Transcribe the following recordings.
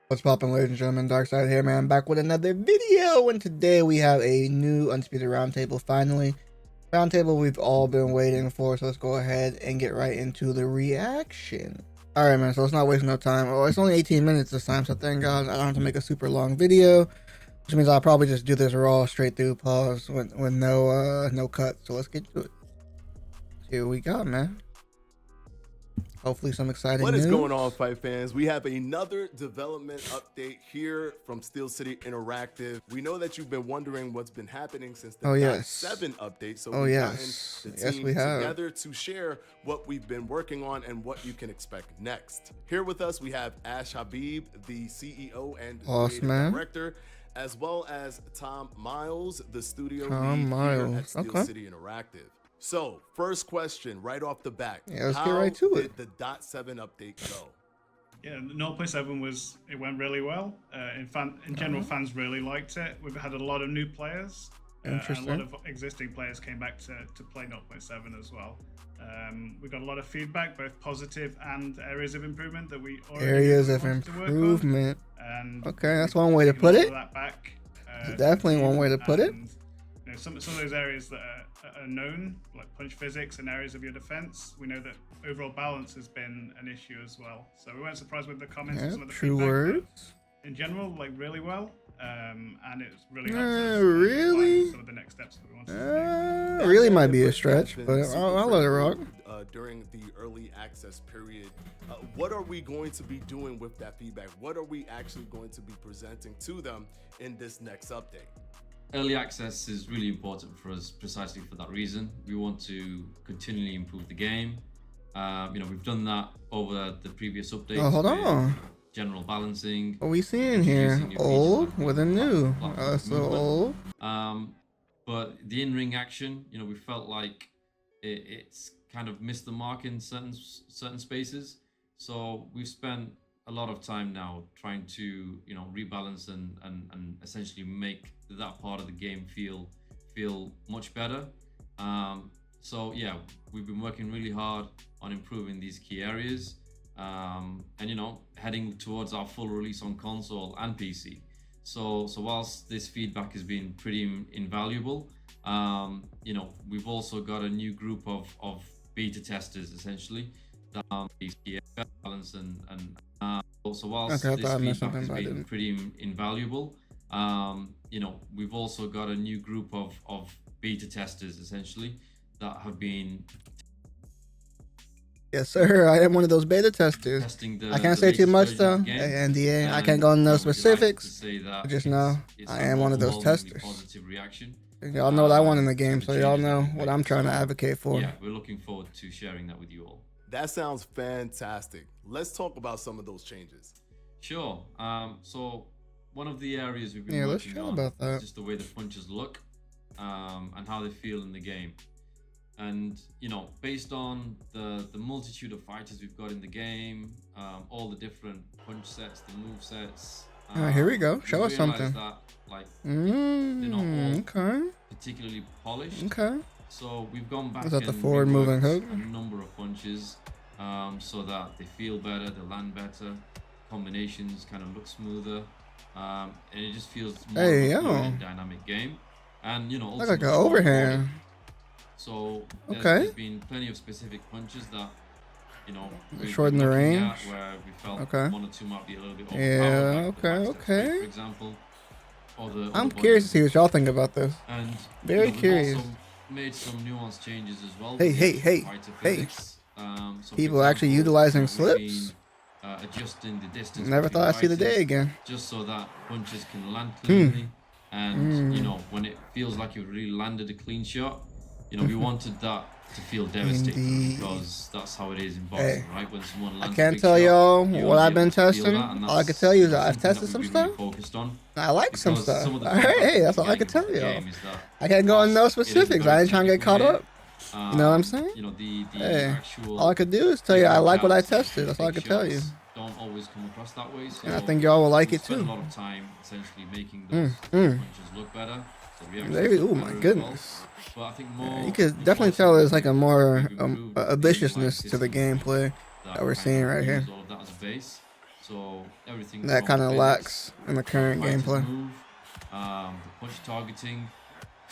What's poppin', ladies and gentlemen? Darhkseid here, man. Back with another video, and today we have a new Undisputed Roundtable, finally. Roundtable we've all been waiting for, so let's go ahead and get right into the reaction. Alright, man, so let's not waste no time. Oh, it's only 18 minutes this time, so thank God I don't have to make a super long video, which means I'll probably just do this raw, straight through, pause, with no cut. So let's get to it. Here we go, man. Hopefully some exciting What news. is going on, fight fans? We have another development update here from Steel City Interactive. We know that you've been wondering what's been happening since the 7 update. So we've gotten the team together to share what we've been working on and what you can expect next. Here with us, we have Ash Habib, the CEO and creative director, as well as Tom Miles, the studio lead here at Steel City Interactive. So, first question right off the bat. Yeah, let's get right to it. How did the .7 update go? Yeah, 0.7 went really well. In general, fans really liked it. We've had a lot of new players. And a lot of existing players came back to play 0.7 as well. We got a lot of feedback, both positive and areas of improvement that we already wanted to work on. And okay, that's one way to put it. Definitely one way to put it. You know, some of those areas that are known, like punch physics and areas of your defense, we know that overall balance has been an issue as well. So we weren't surprised with the comments and some of the feedback. In general, like really well, and it's really helped some of the next steps that we wanted to make. Really might be a stretch, but I'll let it rock. During the early access period, what are we going to be doing with that feedback? What are we actually going to be presenting to them in this next update? Early access is really important for us precisely for that reason. We want to continually improve the game. You know, we've done that over the previous updates. Oh, hold on. General balancing. What are we seeing here? Old with a new. So old. But the in-ring action, you know, we felt like it's kind of missed the mark in certain spaces. So we've spent a lot of time now trying to, you know, rebalance and essentially make that part of the game feel much better. So yeah, we've been working really hard on improving these key areas, and you know, heading towards our full release on console and PC. So whilst this feedback has been pretty invaluable, you know, we've also got a new group of beta testers essentially that balance and so whilst this feedback has been pretty invaluable, you know, we've also got a new group of beta testers essentially that have been. Yes, sir. I am one of those beta testers. I can't say too much though. NDA. I can't go into no specifics. Just know I am one of those testers. Y'all know what I want in the game, so y'all know what I'm trying to advocate for. Yeah, we're looking forward to sharing that with you all. That sounds fantastic. Let's talk about some of those changes. Sure. So one of the areas we've been working on is just the way the punches look, and how they feel in the game. And you know, based on the multitude of fighters we've got in the game, all the different punch sets, the move sets. Here we go. Show us something. That, like, they're not all particularly polished. So we've gone back and forward moving hook? A number of punches, so that they feel better, they land better, combinations kind of look smoother, and it just feels more dynamic game. And you know, also like an overhand. So there's been plenty of specific punches that, you know, shorten the range where we felt one or two might be a little bit overpowered. For example. I'm curious to see what y'all think about this. And very curious. Also made some nuanced changes as well. Hey. So people actually utilizing slips. Adjusting the distance. Never thought I'd see the day again. Just so that punches can land cleanly. And you know, when it feels like you've really landed a clean shot, you know, we wanted that to feel devastating because that's how it is in boxing, right? When someone lands, I can't tell y'all what I've been testing. All I can tell you is that I've tested some stuff. I like some stuff. Hey, that's all I can tell y'all. I can't go into no specifics. I ain't trying to get caught up. You know what I'm saying? You know, the actual, all I could do is tell you I like what I tested. That's all I can tell you. Don't always come across that way. So and I think y'all will like it too. Spend a lot of time essentially making those punches look better. Oh my goodness. But I think more, you could definitely tell there's like a more a viciousness to the gameplay that we're seeing right here. All of that as a base. So everything that kind of lacks in the current gameplay. Move, the punch targeting.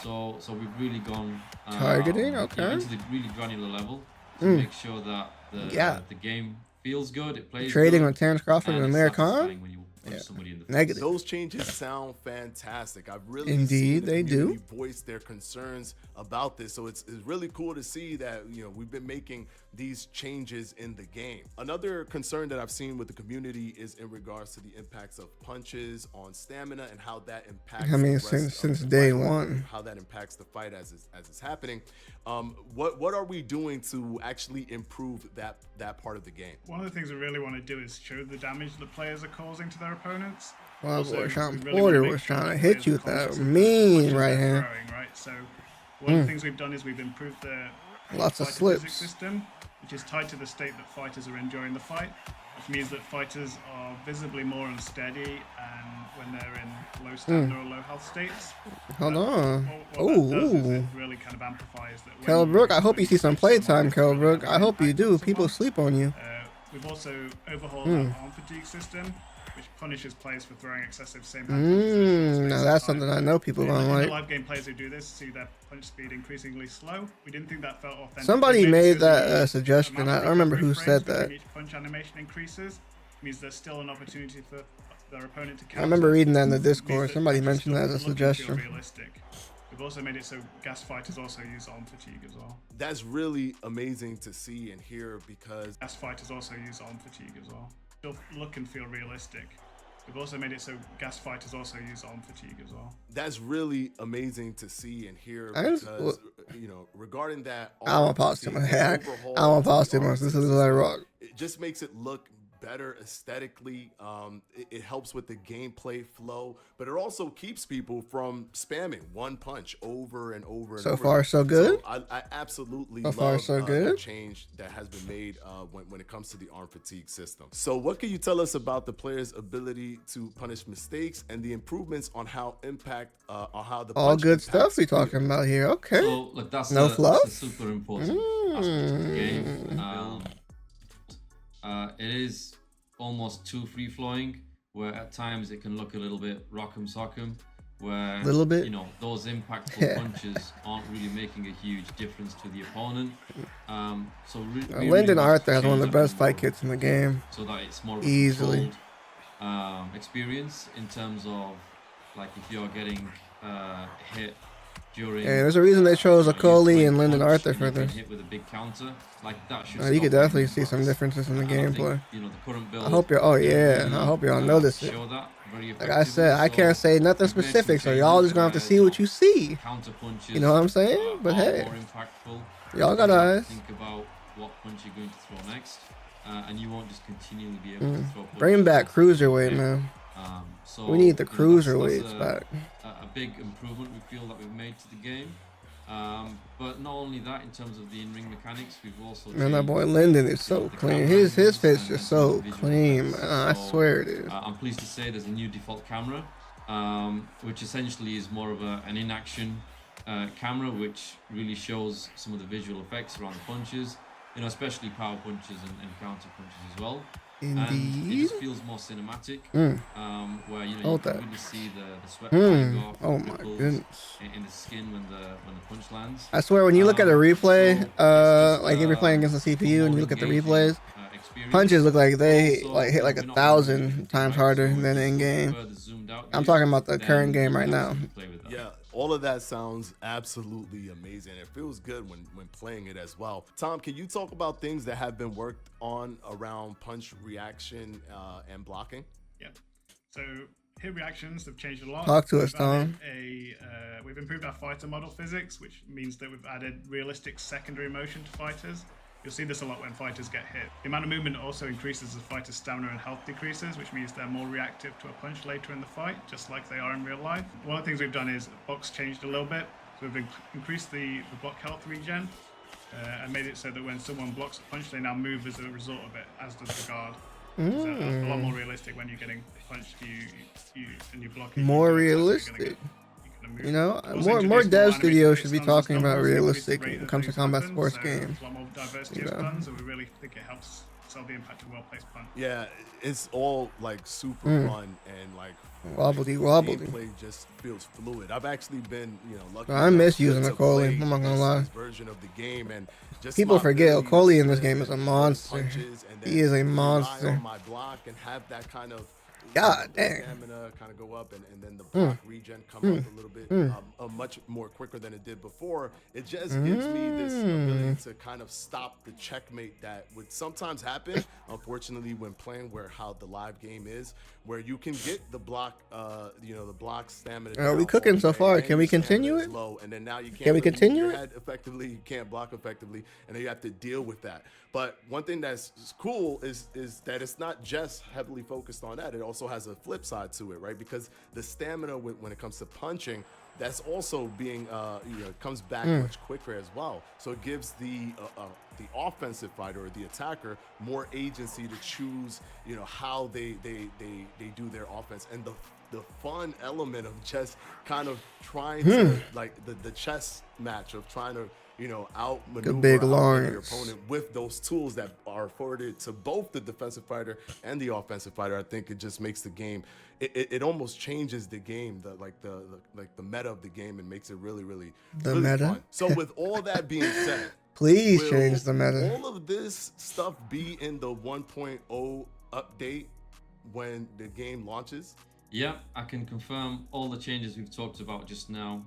So we've really gone targeting, okay, into the really granular level to make sure that the game feels good. It plays trading good, with Terrence Crawford and American. When you punch somebody in the face. Negative. Those changes sound fantastic. I've really Indeed, seen the they community do voice their concerns about this. So it's really cool to see that, you know, we've been making these changes in the game. Another concern that I've seen with the community is in regards to the impacts of punches on stamina and how that impacts. I mean, since day one, how that impacts the fight as it's happening. What are we doing to actually improve that part of the game? One of the things we really want to do is show the damage that players are causing to their opponents. Well, boy, Sean Porter was trying to hit you with that mean right hand. Right? So one of the things we've done is we've improved the lots of fighter physics slips system, which is tied to the state that fighters are enjoying the fight, which means that fighters are visibly more unsteady and when they're in low stamina or low health states. Hold on. What that does is it really kind of amplifies that. Kelbrook, I hope you see some playtime, Kelbrook. I hope you do. People sleep on you. We've also overhauled our arm fatigue system, which punishes players for throwing excessive same hand. Now that's something I know people don't like. Live game players who do this see their punch speed increasingly slow. We didn't think that felt authentic. Somebody made that suggestion. I don't remember who said that. Each punch animation increases means there's still an opportunity for their opponent to counter. I remember reading that in the Discord. Somebody mentioned that as a suggestion. Realistic. We've also made it so gas fighters also use arm fatigue as well. That's really amazing to see and hear because gas fighters also use arm fatigue as well. Still look and feel realistic. We've also made it so gas fighters also use arm fatigue as well. That's really amazing to see and hear because, you know, regarding that. I want to pause too much. I want to pause too much. This is like rock. It just makes it look better aesthetically. It helps with the gameplay flow, but it also keeps people from spamming one punch over and over. So far, so good. So I absolutely so love far, so good. The change that has been made when it comes to the arm fatigue system. So what can you tell us about the player's ability to punish mistakes and the improvements on how the all good stuff we talking about here? Okay. So look, that's fluff. That's a super important aspect of the game. It is almost too free-flowing, where at times it can look a little bit rock'em sock'em, where you know those impactful punches aren't really making a huge difference to the opponent. So Lyndon Arthur has one of the best fight kits in the game, so that it's more of a easily experience in terms of like if you're getting hit during. Yeah, there's a reason they chose Okoli and Lyndon Arthur for this. Hit with a big counter, like that should you could definitely see some differences in the gameplay. You know, the current build, I hope you're. Oh yeah, I hope y'all notice it. Like I said, I can't say nothing specific, so y'all just gonna have to see what you see. Counter punches. You know what I'm saying? But hey, y'all got eyes. Think about what punch you're going to throw next, and you won't just continually be able to throw punches. Bring back cruiserweight, man. So we need the cruiserweights back. A big improvement we feel that we've made to the game. But not only that, in terms of the in-ring mechanics, we've also. Man, that boy Lyndon is so clean. His fit's just so clean, man. I swear it is. I'm pleased to say there's a new default camera, which essentially is more of an in-action camera, which really shows some of the visual effects around the punches. You know, especially power punches and counter punches as well. Indeed. And it just feels more cinematic, where you know you can really see the sweat flying off. Oh my goodness! In the skin when the punch lands. I swear, when you look at a replay, like if you're playing against the CPU and you look at the replays, punches look like they hit like 1,000 times harder than in game. I'm talking about the current game right now. Yeah. All of that sounds absolutely amazing. It feels good when playing it as well. Tom, can you talk about things that have been worked on around punch reaction and blocking? Yeah. So hit reactions have changed a lot. Talk to us, Tom. We've improved our fighter model physics, which means that we've added realistic secondary motion to fighters. You'll see this a lot when fighters get hit. The amount of movement also increases as fighters' stamina and health decreases, which means they're more reactive to a punch later in the fight, just like they are in real life. One of the things we've done is box changed a little bit. So we've increased the block health regen and made it so that when someone blocks a punch, they now move as a result of it, as does the guard. So a lot more realistic when you're getting punched and you're blocking. More realistic. You know, more dev studios should be talking about realistic when it comes to combat sports games. A lot more diversity of guns, so we really think it helps sell the impact of well-placed punch. Yeah, it's all like super fun and like wobbly. Gameplay just feels fluid. I've actually been, lucky. I miss using Okoli. I'm not gonna lie. Version of the game, and just people forget Okoli in this game is a monster. He is a monster. On my block and have that kind of God damn. Stamina kind of go up, and then the block regen come up a little bit much more quicker than it did before. It just gives me this ability to kind of stop the checkmate that would sometimes happen, unfortunately, when playing how the live game is, where you can get the block, the block stamina. Are we cooking so far? Can we continue it? Low, and then now you can't Can we continue it? Effectively, you can't block effectively, and then you have to deal with that. But one thing that's cool is that it's not just heavily focused on that. It also has a flip side to it, right? Because the stamina when it comes to punching, that's also being comes back much quicker as well. So it gives the offensive fighter or the attacker more agency to choose, how they do their offense, and the fun element of just kind of trying to like the chess match of trying to outmaneuver your opponent with those tools that are afforded to both the defensive fighter and the offensive fighter. I think it just makes the game. It almost changes the game, the meta of the game, and makes it really meta. Fun. So with all that being said, please change the meta. All of this stuff be in the 1.0 update when the game launches. Yeah, I can confirm all the changes we've talked about just now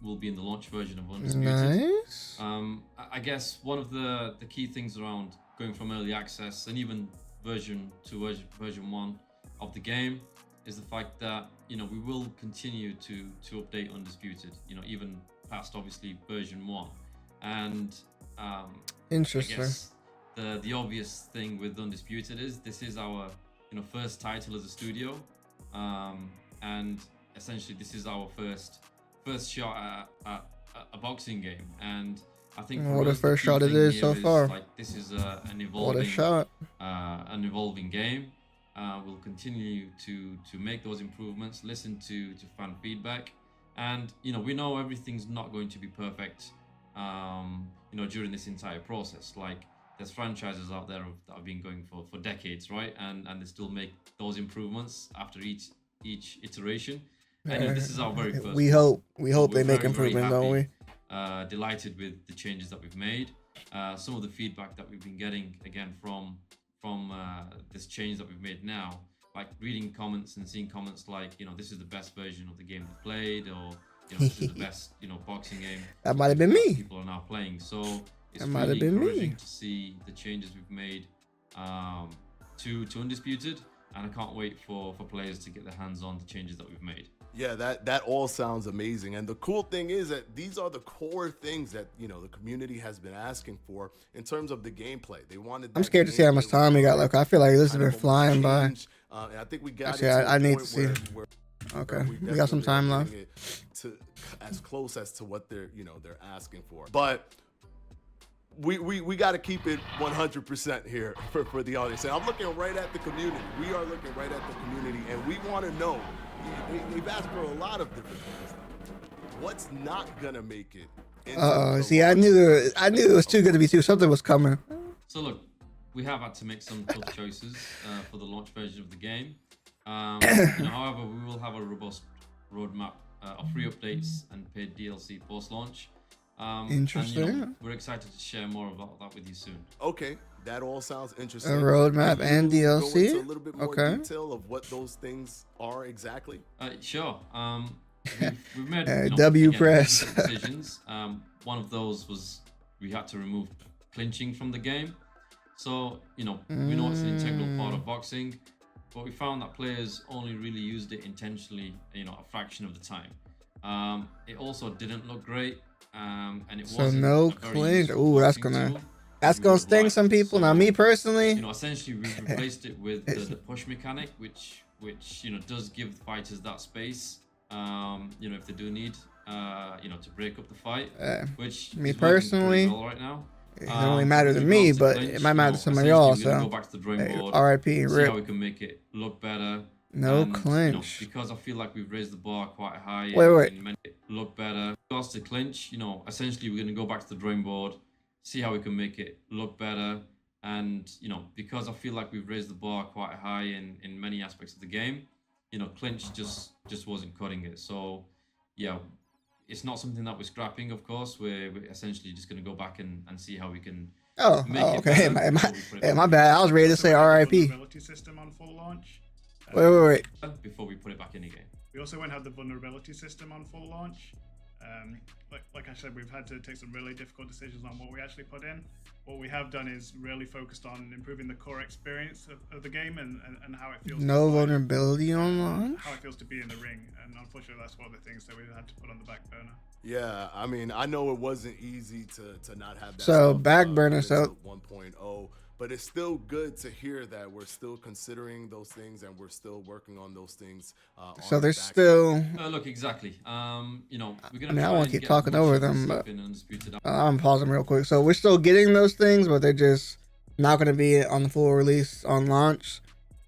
will be in the launch version of Undisputed. Nice. I guess one of the key things around going from early access and even version 1 of the game is the fact that we will continue to update Undisputed. Even past obviously version 1, and interesting. I guess the obvious thing with Undisputed is this is our first title as a studio. And essentially this is our first shot at a boxing game, and I think what a first shot it is so far. Like, this is an evolving game. We'll continue to make those improvements, listen to fan feedback, and we know everything's not going to be perfect during this entire process. Like, there's franchises out there that have been going for decades, right? And they still make those improvements after each iteration. And this is our very first. We hope they make improvements, don't we? Delighted with the changes that we've made. Some of the feedback that we've been getting again from this change that we've made now, like reading comments and seeing comments like, this is the best version of the game we've played, or this is the best boxing game. That might have been me. People are now playing, so it's that might have been encouraging me to see the changes we've made to Undisputed, and I can't wait for players to get their hands on the changes that we've made. Yeah, that all sounds amazing. And the cool thing is that these are the core things that, the community has been asking for in terms of the gameplay. They wanted. I'm scared to see how much time we got left. I feel like this has been flying by. And I think we got actually, I need to see. Okay, we got some time left. To as close as to what they're asking for. But we got to keep it 100% here for the audience. And I'm looking right at the community. We are looking right at the community, and we want to know. They've asked for a lot of different things. What's not gonna make it? See, I knew it was too good to be true. Something was coming. So look, we have had to make some tough choices for the launch version of the game. However, we will have a robust roadmap of free updates and paid DLC post-launch. Interesting. And, we're excited to share more about that with you soon. Okay, that all sounds interesting. A roadmap and DLC. Go into a little bit more detail of what those things are exactly. Sure. We've made press decisions. One of those was we had to remove clinching from the game. So we know it's an integral part of boxing, but we found that players only really used it intentionally, a fraction of the time. It also didn't look great. And it so no clinch. Ooh, that's gonna sting some people. Now, me personally, essentially we replaced it with the push mechanic, which does give fighters that space. If they do need, to break up the fight. Which me personally, well right now. It don't really matter to me, but it might matter to some of y'all. So, go back to the drawing board. R.I.P. See Rip. how we can make it look better. No and, clinch. Because I feel like we've raised the bar quite high. Wait. And make it look better. Regards to clinch, essentially we're going to go back to the drawing board, see how we can make it look better, And because I feel like we've raised the bar quite high in many aspects of the game, clinch just wasn't cutting it. So yeah, it's not something that we're scrapping. Of course, we're essentially just going to go back and see how we can. Okay. My bad. I was ready to say R.I.P. Vulnerability system on full launch. Wait. Before we put it back in again. We also won't have the vulnerability system on full launch. Like I said, we've had to take some really difficult decisions on what we actually put in. What we have done is really focused on improving the core experience of the game and how it feels. No vulnerability on launch? How it feels to be in the ring. And unfortunately, that's one of the things that we've had to put on the back burner. Yeah, I mean, I know it wasn't easy to not have that. So back burner, so 1.0, but it's still good to hear that we're still considering those things and we're still working on those things. So there's still. Look, exactly. We're gonna. I mean, I want to keep talking over them, but I'm pausing real quick. So we're still getting those things, but they're just not going to be on the full release on launch.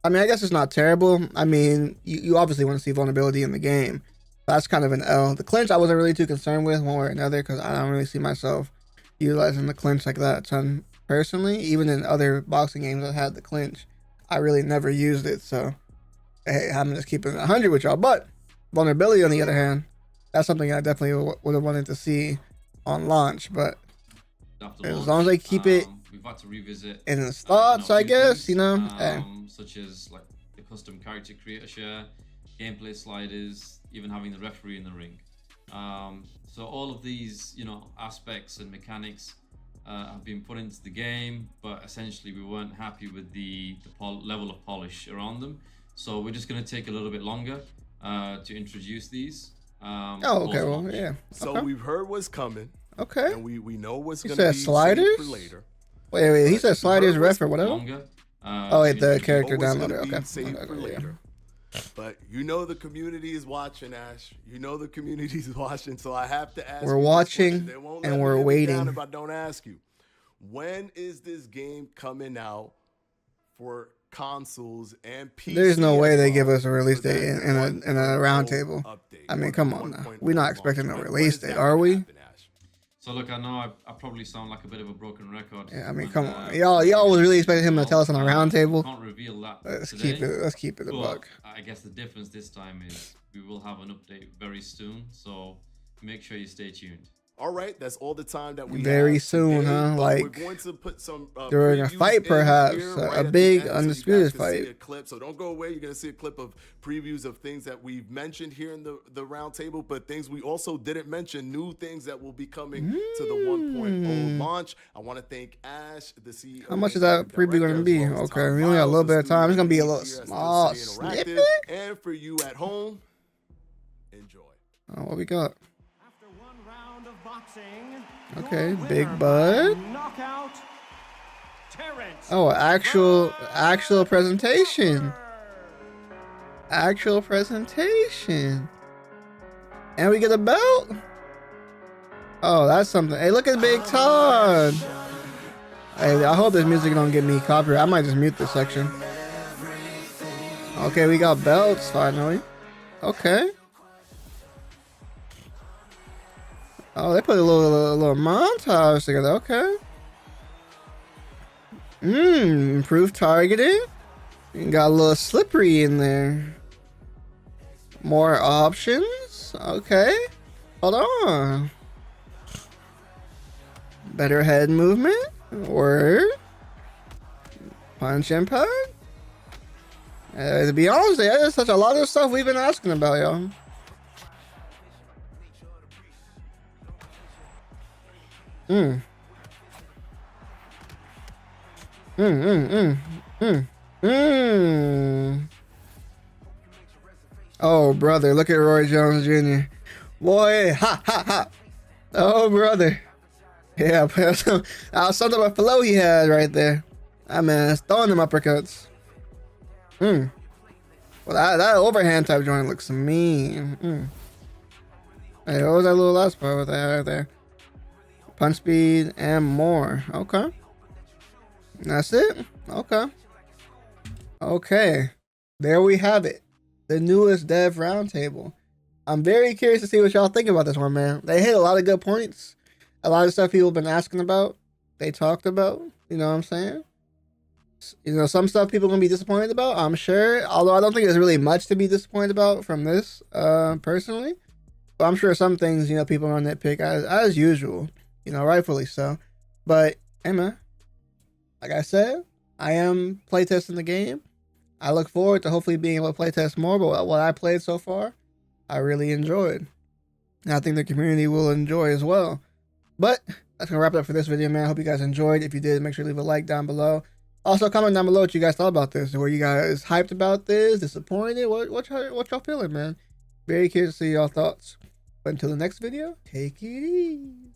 I mean, I guess it's not terrible. I mean, you obviously want to see vulnerability in the game. That's kind of an L. The clinch I wasn't really too concerned with one way or another because I don't really see myself utilizing the clinch like that a ton personally. Even in other boxing games that had the clinch, I really never used it. So, hey, I'm just keeping it 100 with y'all. But vulnerability, on the other hand, that's something I definitely would have wanted to see on launch. But as long as they keep it we've had to revisit in the thoughts, I guess, things, such as like the custom character creator share, gameplay sliders, even having the referee in the ring. So all of these, aspects and mechanics have been put into the game, but essentially we weren't happy with the level of polish around them. So we're just going to take a little bit longer to introduce these. Okay, well, yeah. So we've heard what's coming. Okay. And we know what's going to be sliders for later. Wait, he said sliders, ref, or whatever? Longer, the character downloader. Okay. Saved for later. But the community is watching, Ash. The community is watching, so I have to ask. We're watching and we're waiting. If I don't ask you, when is this game coming out for consoles and PC? There's no way they give us a release date in a roundtable. I mean, come on now. We're not expecting a release date, are we? So look, I know I probably sound like a bit of a broken record. Yeah, I mean, come on, y'all was really expecting him to tell us on a roundtable. Can't reveal that. Let's keep it a buck. I guess the difference this time is we will have an update very soon, so make sure you stay tuned. All right, that's all the time that we very have soon, today, huh? Like we're going to put some during a fight, perhaps a big undisputed fight. See a clip, so don't go away. You're gonna see a clip of previews of things that we've mentioned here in the roundtable, but things we also didn't mention, new things that will be coming to the 1.0 launch. I want to thank Ash, the CEO. How much is that preview going to be? Okay, we only got a little bit of time. It's going to be a little small snippet. And for you at home, enjoy. Oh, what we got? Okay, Big Bud. Oh, actual presentation. Actual presentation. And we get a belt. Oh, that's something. Hey, look at Big Todd. Hey, I hope this music don't get me copyright. I might just mute this section. Okay, we got belts finally. Okay. Oh, they put a little montage together. Okay. Improved targeting. You got a little slippery in there. More options. Okay. Hold on. Better head movement. Word. Punch and punch. To be honest, there's such a lot of stuff we've been asking about, y'all. Oh, brother, look at Roy Jones Jr. Boy, ha, ha, ha. Oh, brother. Yeah, something about flow he had right there. That man is throwing them uppercuts. Well, that overhand type joint looks mean. Hey, what was that little last part with that right there? Punch speed and more. Okay. That's it? Okay. Okay. There we have it. The newest dev roundtable. I'm very curious to see what y'all think about this one, man. They hit a lot of good points. A lot of stuff people have been asking about. They talked about. You know what I'm saying? You know, some stuff people are gonna be disappointed about, I'm sure. Although I don't think there's really much to be disappointed about from this, personally. But I'm sure some things, you know, people are gonna nitpick as usual. You know, rightfully so. But hey man, like I said, I am playtesting the game. I look forward to hopefully being able to playtest more, but what I played so far, I really enjoyed. And I think the community will enjoy as well. But that's gonna wrap it up for this video, man. I hope you guys enjoyed. If you did, make sure to leave a like down below. Also, comment down below what you guys thought about this. Were you guys hyped about this? Disappointed? What y'all feeling, man? Very curious to see y'all thoughts. But until the next video, take it easy.